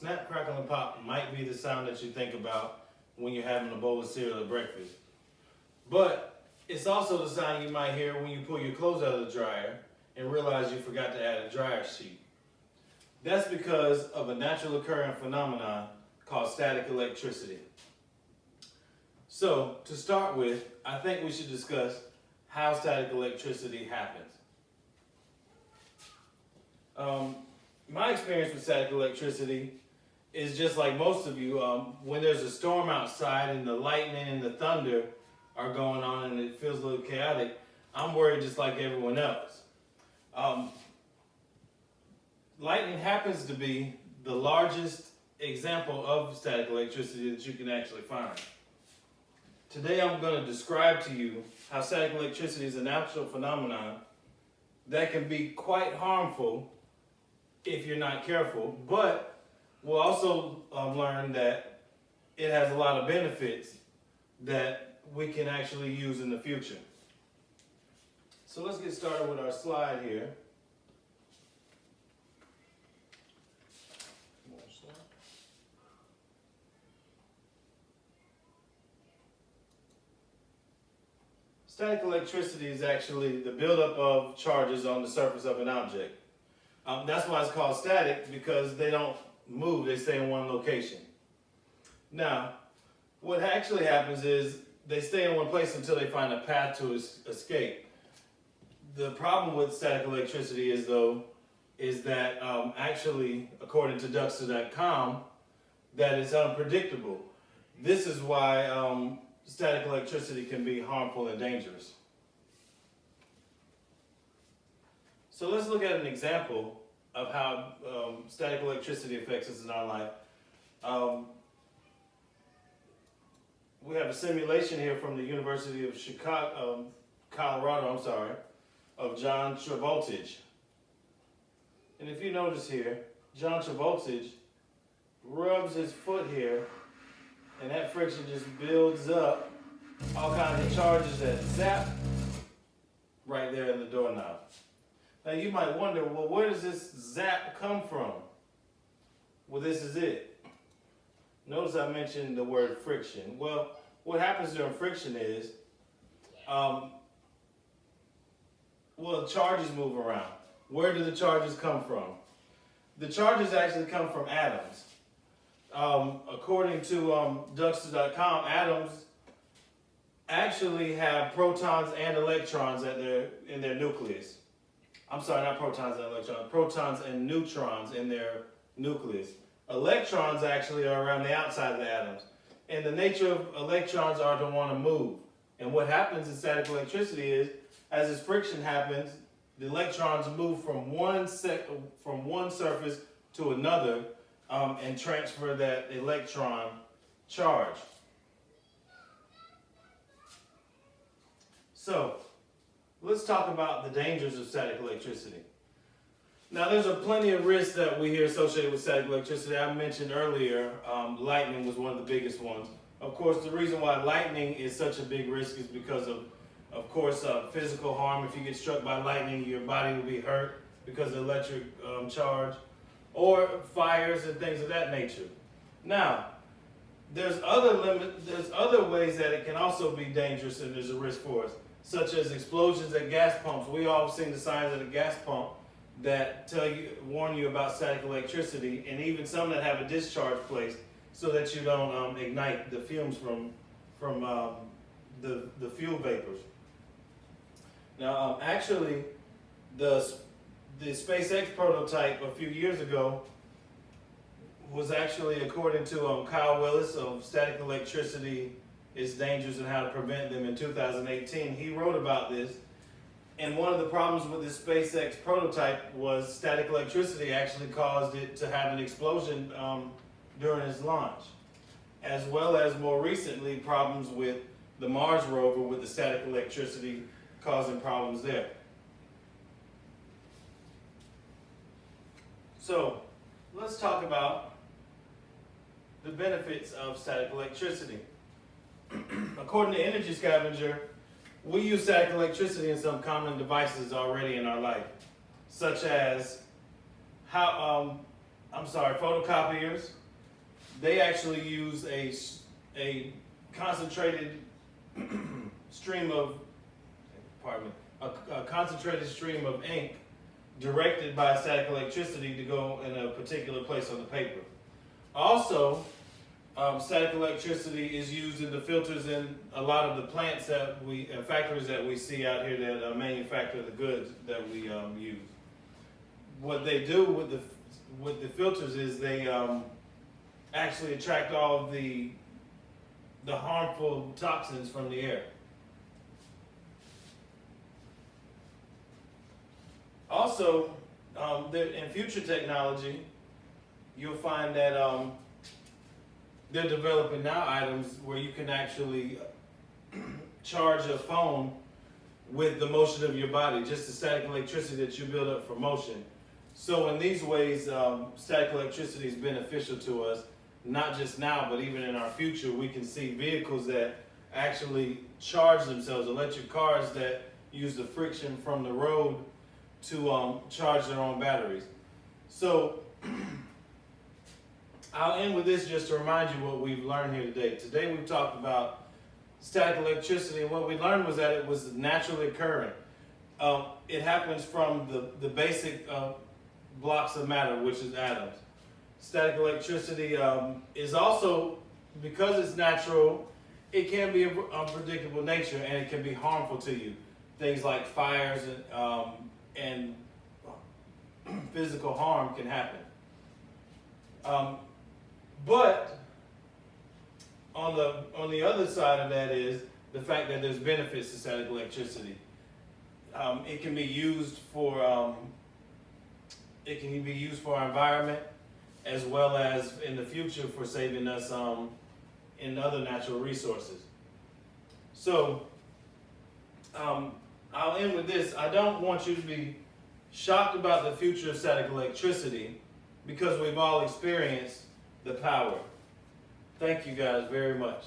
Snap, crackle, and pop might be the sound that you think about when you're having a bowl of cereal at breakfast. But it's also the sound you might hear when you pull your clothes out of the dryer and realize you forgot to add a dryer sheet. That's because of a natural occurring phenomenon called static electricity. So, to start with, I think we should discuss how static electricity happens. My experience with static electricity is just like most of you. When there's a storm outside and the lightning and the thunder are going on and it feels a little chaotic, I'm worried just like everyone else. Lightning happens to be the largest example of static electricity that you can actually find. Today I'm going to describe to you how static electricity is a natural phenomenon that can be quite harmful if you're not careful, but we'll also learn that it has a lot of benefits that we can actually use in the future. So let's get started with our slide here. Static electricity is actually the buildup of charges on the surface of an object. That's why it's called static, because they don't move, they stay in one location. Now, what actually happens is they stay in one place until they find a path to escape. The problem with static electricity is that actually, according to Duxter.com, that it's unpredictable. This is why static electricity can be harmful and dangerous. So let's look at an example of how static electricity affects us in our life. We have a simulation here from the University of Colorado, of John Travoltage. And if you notice here, John Travoltage rubs his foot here, and that friction just builds up all kinds of charges that zap right there in the doorknob. Now you might wonder, well, where does this zap come from? Well, this is it. Notice I mentioned the word friction. Well, what happens during friction is, charges move around. Where do the charges come from? The charges actually come from atoms. According to Duxter.com, atoms actually have protons and electrons in their nucleus. I'm sorry, not protons and electrons, protons and neutrons in their nucleus. Electrons actually are around the outside of the atoms. And the nature of electrons are to want to move. And what happens in static electricity is, as this friction happens, the electrons move from one surface to another and transfer that electron charge. So, let's talk about the dangers of static electricity. Now, there's plenty of risks that we hear associated with static electricity. I mentioned earlier, lightning was one of the biggest ones. Of course, the reason why lightning is such a big risk is because of course, physical harm. If you get struck by lightning, your body will be hurt because of the electric charge, or fires and things of that nature. Now, there's other ways that it can also be dangerous and there's a risk for us, such as explosions at gas pumps. We all have seen the signs at a gas pump that warn you about static electricity, and even some that have a discharge place so that you don't ignite the fumes from the fuel vapors. Now, actually, the SpaceX prototype a few years ago was actually, according to Kyle Willis of Static Electricity, Its Dangers and How to Prevent Them in 2018. He wrote about this, and one of the problems with this SpaceX prototype was static electricity actually caused it to have an explosion during its launch, as well as more recently problems with the Mars rover with the static electricity causing problems there. So let's talk about the benefits of static electricity. According to Energy Scavenger, we use static electricity in some common devices already in our life, such as photocopiers, they actually use a concentrated stream of, a concentrated stream of ink directed by static electricity to go in a particular place on the paper. Also, static electricity is used in the filters in a lot of the plants that factories that we see out here that manufacture the goods that we use. What they do with the filters is they actually attract all of the harmful toxins from the air. Also, in future technology, you'll find that they're developing now items where you can actually charge a phone with the motion of your body, just the static electricity that you build up for motion. So in these ways, static electricity is beneficial to us, not just now, but even in our future. We can see vehicles that actually charge themselves, electric cars that use the friction from the road to charge their own batteries. So I'll end with this just to remind you what we've learned here today. Today we've talked about static electricity, and what we learned was that it was naturally occurring. It happens from the basic blocks of matter, which is atoms. Static electricity is also, because it's natural, it can be of unpredictable nature, and it can be harmful to you. Things like fires and physical harm can happen. But on the other side of that is the fact that there's benefits to static electricity. It can be used for our environment, as well as in the future for saving us in other natural resources. So I'll end with this. I don't want you to be shocked about the future of static electricity, because we've all experienced the power. Thank you guys very much.